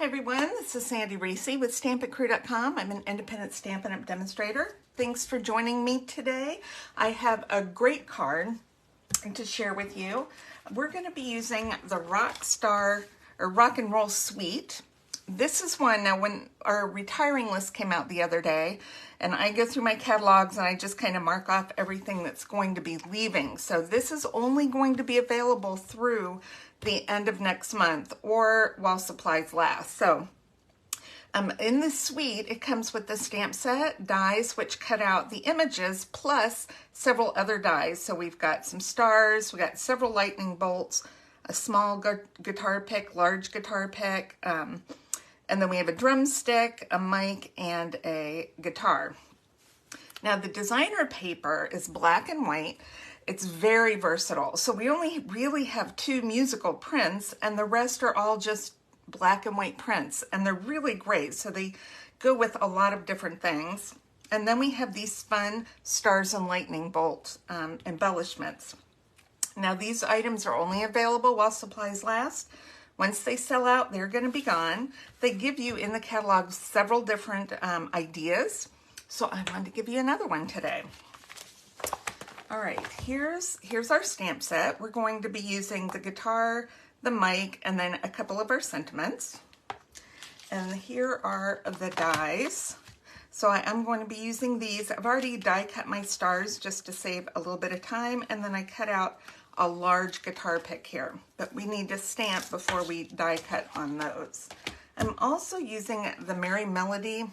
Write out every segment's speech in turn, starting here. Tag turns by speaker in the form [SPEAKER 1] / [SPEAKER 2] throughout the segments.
[SPEAKER 1] Hi everyone, this is Sandy Reese with StampItCrew.com. I'm an independent Stampin' Up! Demonstrator. Thanks for joining me today. I have a great card to share with you. We're going to be using the Rockstar or Rock and Roll Suite. This is one, now when our retiring list came out the other day, and I go through my catalogs and I just kind of mark off everything that's going to be leaving. So this is only going to be available through the end of next month or while supplies last. So in this suite, it comes with the stamp set, dies which cut out the images, plus several other dies. So we've got some stars, we got several lightning bolts, a small guitar pick, large guitar pick, and then we have a drumstick, a mic, and a guitar. Now the designer paper is black and white. It's very versatile. So we only really have 2 musical prints, and the rest are all just black and white prints, and they're really great. So they go with a lot of different things. And then we have these fun stars and lightning bolt embellishments. Now these items are only available while supplies last. Once they sell out, they're going to be gone. They give you in the catalog several different ideas. So I wanted to give you another one today. All right, here's our stamp set. We're going to be using the guitar, the mic, and then a couple of our sentiments. And here are the dies. So I am going to be using these. I've already die cut my stars just to save a little bit of time, and then I cut out a large guitar pick here, but we need to stamp before we die cut on those. I'm also using the Merry Melody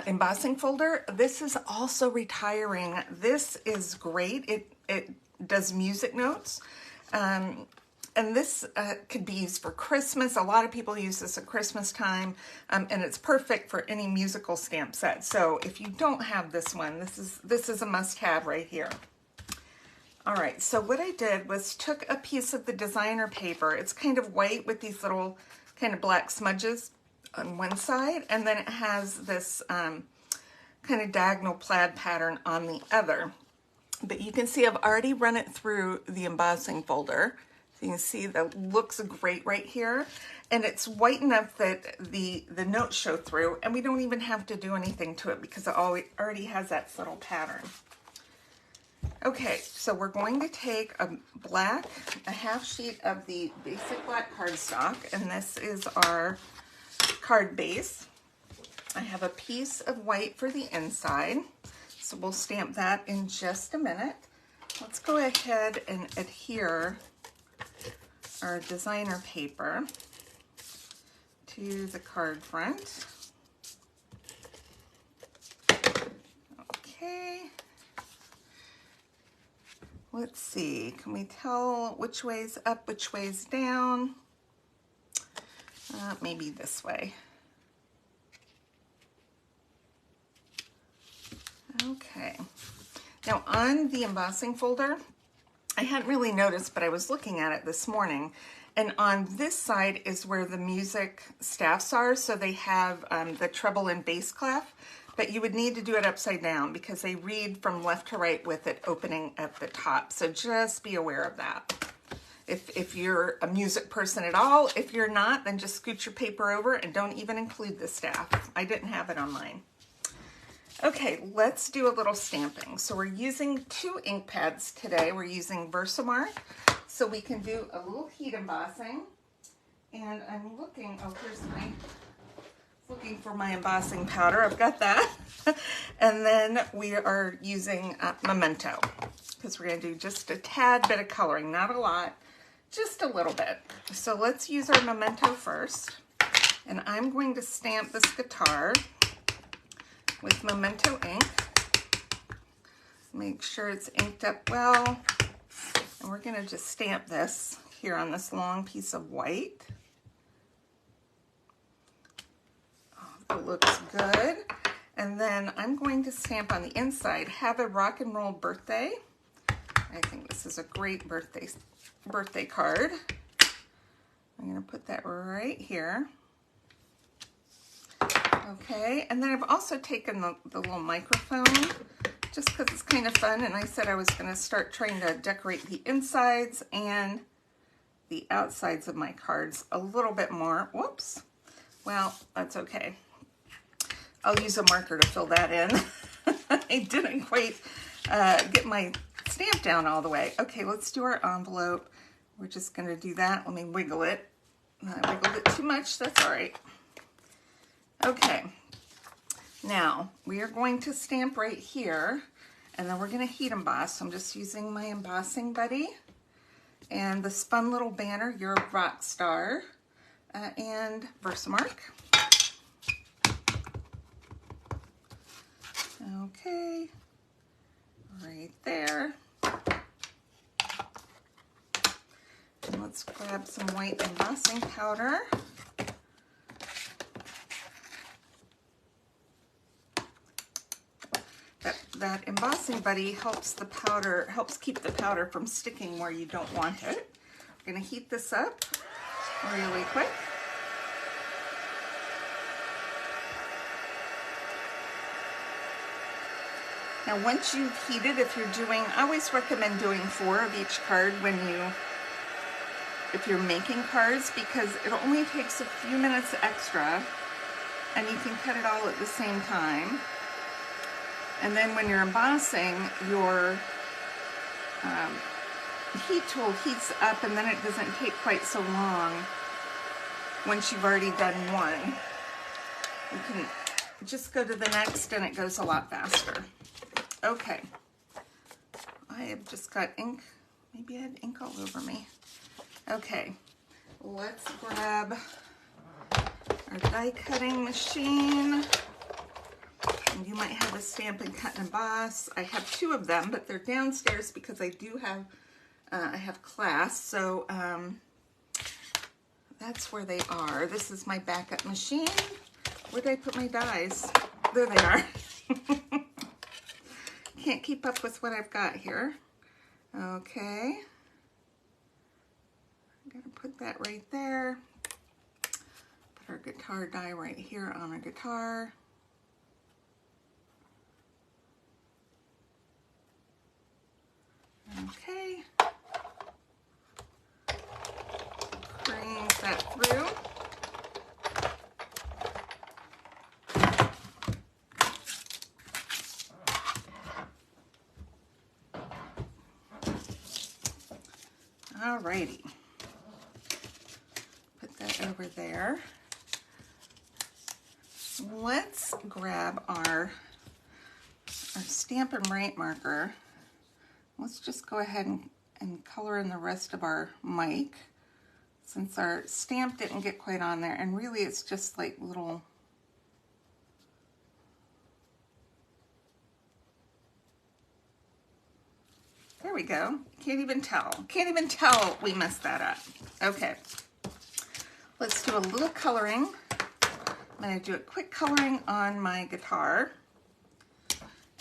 [SPEAKER 1] embossing folder. This is also retiring. This is great. It does music notes. And this could be used for Christmas. A lot of people use this at Christmas time, and it's perfect for any musical stamp set. So if you don't have this one, this is a must-have right here. All right, so what I did was took a piece of the designer paper. It's kind of white with these little kind of black smudges on one side, and then it has this kind of diagonal plaid pattern on the other. But you can see I've already run it through the embossing folder. So you can see that looks great right here. And it's white enough that the notes show through, and we don't even have to do anything to it because it already has that subtle pattern. Okay, so we're going to take a half sheet of the basic black cardstock, and this is our card base. I have a piece of white for the inside, so we'll stamp that in just a minute. Let's go ahead and adhere our designer paper to the card front. Okay. Let's see, can we tell which way's up, which way's down? Maybe this way. Okay. Now on the embossing folder, I hadn't really noticed, but I was looking at it this morning, and on this side is where the music staffs are, so they have the treble and bass clef. But you would need to do it upside down because they read from left to right with it opening at the top. So just be aware of that. If you're a music person at all, if you're not, then just scoot your paper over and don't even include the staff. I didn't have it on mine. Okay, let's do a little stamping. So we're using 2 ink pads today. We're using Versamark, so we can do a little heat embossing. And I'm looking, looking for my embossing powder. I've got that. And then we are using Memento, because we're going to do just a tad bit of coloring, not a lot, just a little bit. So let's use our Memento first. And I'm going to stamp this guitar with Memento ink. Make sure it's inked up well. And we're going to just stamp this here on this long piece of white. It looks good. And then I'm going to stamp on the inside, Have a Rock and Roll Birthday. I think this is a great birthday card. I'm going to put that right here. Okay, and then I've also taken the little microphone just because it's kind of fun, and I said I was going to start trying to decorate the insides and the outsides of my cards a little bit more. Whoops. Well, that's okay. I'll use a marker to fill that in. I didn't quite get my stamp down all the way. Okay, let's do our envelope. We're just going to do that. Let me wiggle it. I wiggled it too much. That's all right. Okay. Now, we are going to stamp right here, and then we're going to heat emboss. So I'm just using my embossing buddy and this fun little banner, You're a Rock Star, and Versamark. Okay, right there. And let's grab some white embossing powder. That embossing buddy helps keep the powder from sticking where you don't want it. I'm gonna heat this up really quick. Now once you've heated, if you're doing, I always recommend doing 4 of each card if you're making cards, because it only takes a few minutes extra and you can cut it all at the same time. And then when you're embossing, your heat tool heats up, and then it doesn't take quite so long once you've already done one. You can just go to the next and it goes a lot faster. Okay, I have just got ink. Maybe I had ink all over me. Okay, let's grab our die cutting machine. And you might have a Stampin' Cut and Emboss. I have 2 of them, but they're downstairs because I do have, I have class, so that's where they are. This is my backup machine. Where did I put my dies? There they are. Can't keep up with what I've got here. Okay. I'm gonna put that right there. Put our guitar die right here on our guitar. Okay. Bring that through. Alrighty. Put that over there. Let's grab our Stampin' Right marker. Let's just go ahead and color in the rest of our mic, since our stamp didn't get quite on there, and really it's just like little there we go. Can't even tell we messed that up. Okay, let's do a little coloring. I'm going to do a quick coloring on my guitar,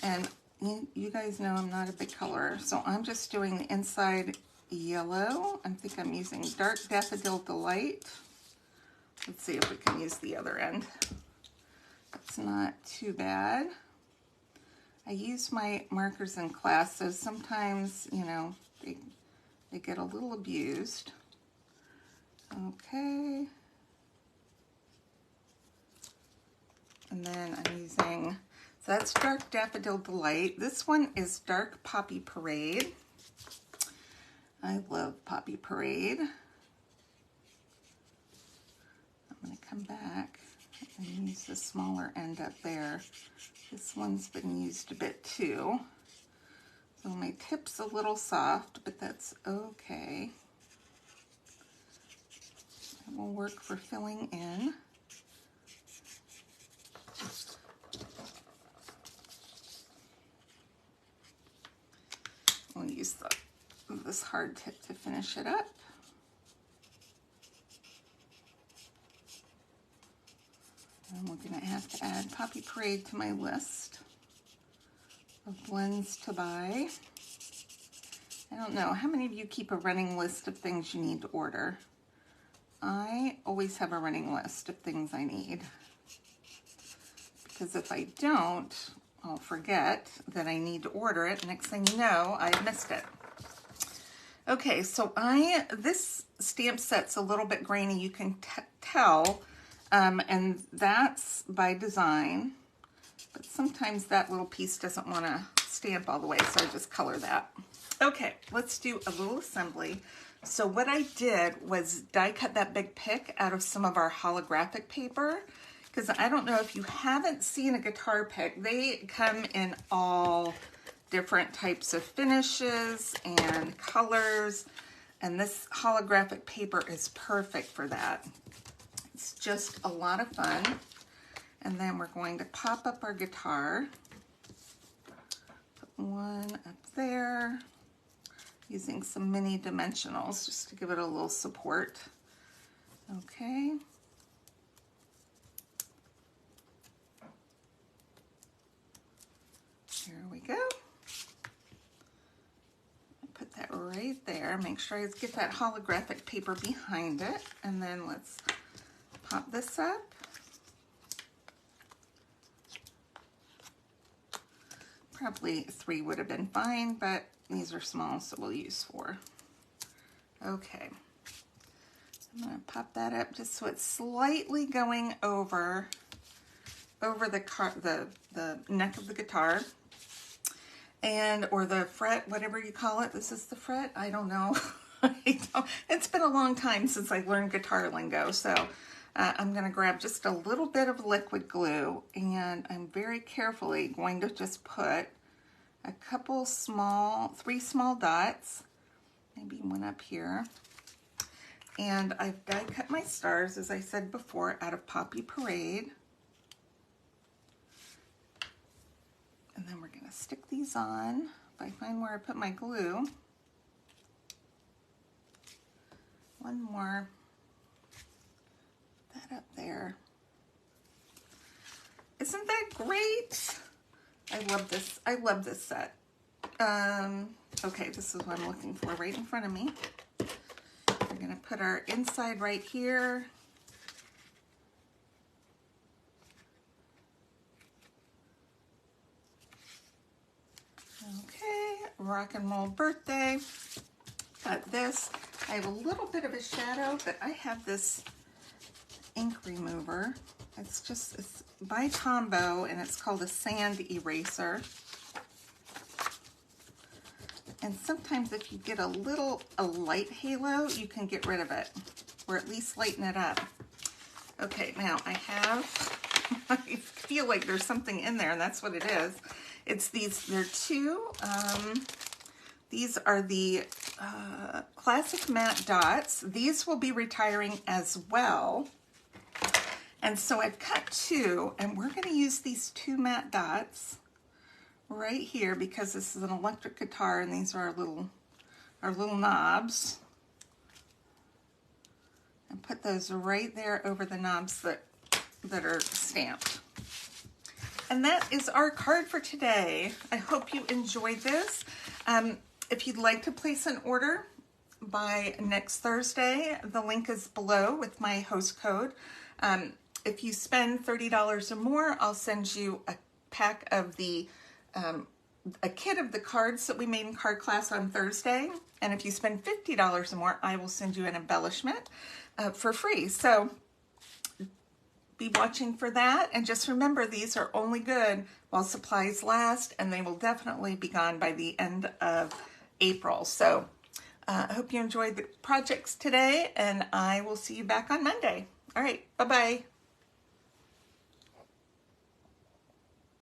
[SPEAKER 1] and you guys know I'm not a big colorer, so I'm just doing the inside yellow. I think I'm using Dark Daffodil Delight. Let's see if we can use the other end. That's not too bad. I use my markers in class, so sometimes, you know, they get a little abused. Okay. And then I'm using, so that's Dark Daffodil Delight. This one is Dark Poppy Parade. I love Poppy Parade. I'm going to come back and use the smaller end up there. This one's been used a bit too. So my tip's a little soft, but that's okay. It will work for filling in. We'll use this hard tip to finish it up. And we're going to have to add Poppy Parade to my list of blends to buy. I don't know, how many of you keep a running list of things you need to order? I always have a running list of things I need, because if I don't, I'll forget that I need to order it. Next thing you know, I've missed it. Okay, so this stamp set's a little bit grainy, you can tell, and that's by design, but sometimes that little piece doesn't want to stamp all the way, so I just color that. Okay, let's do a little assembly. So what I did was die cut that big pick out of some of our holographic paper, because I don't know if you haven't seen a guitar pick, they come in all different types of finishes and colors, and this holographic paper is perfect for that. It's just a lot of fun. And then we're going to pop up our guitar. Put one up there, using some mini dimensionals just to give it a little support. Okay. Here we go. Put that right there. Make sure I get that holographic paper behind it. And then let's pop this up. Probably 3 would have been fine, but these are small, so we'll use 4. Okay. I'm going to pop that up just so it's slightly going over the neck of the guitar, or the fret, whatever you call it. This is the fret. I don't know. It's been a long time since I learned guitar lingo, so I'm going to grab just a little bit of liquid glue, and I'm very carefully going to just put a couple 3 small dots, maybe one up here. And I've die cut my stars, as I said before, out of Poppy Parade. And then we're going to stick these on. If I find where I put my glue. One more. Put that up there. Isn't that great? I love this. I love this set. Okay, this is what I'm looking for right in front of me. We're going to put our inside right here. Okay, rock and roll birthday. Got this. I have a little bit of a shadow, but I have this ink remover. It's by Tombow, and it's called a sand eraser. And sometimes if you get a light halo, you can get rid of it, or at least lighten it up. Okay, now I feel like there's something in there, and that's what it is. It's they're 2, these are the classic matte dots. These will be retiring as well. And so I've cut 2, and we're going to use these 2 matte dots right here because this is an electric guitar, and these are our little knobs. And put those right there over the knobs that are stamped. And that is our card for today. I hope you enjoyed this. If you'd like to place an order by next Thursday, the link is below with my host code. If you spend $30 or more, I'll send you a pack of a kit of the cards that we made in card class on Thursday. And if you spend $50 or more, I will send you an embellishment for free. So be watching for that. And just remember, these are only good while supplies last, and they will definitely be gone by the end of April. So I hope you enjoyed the projects today, and I will see you back on Monday. All right, bye-bye.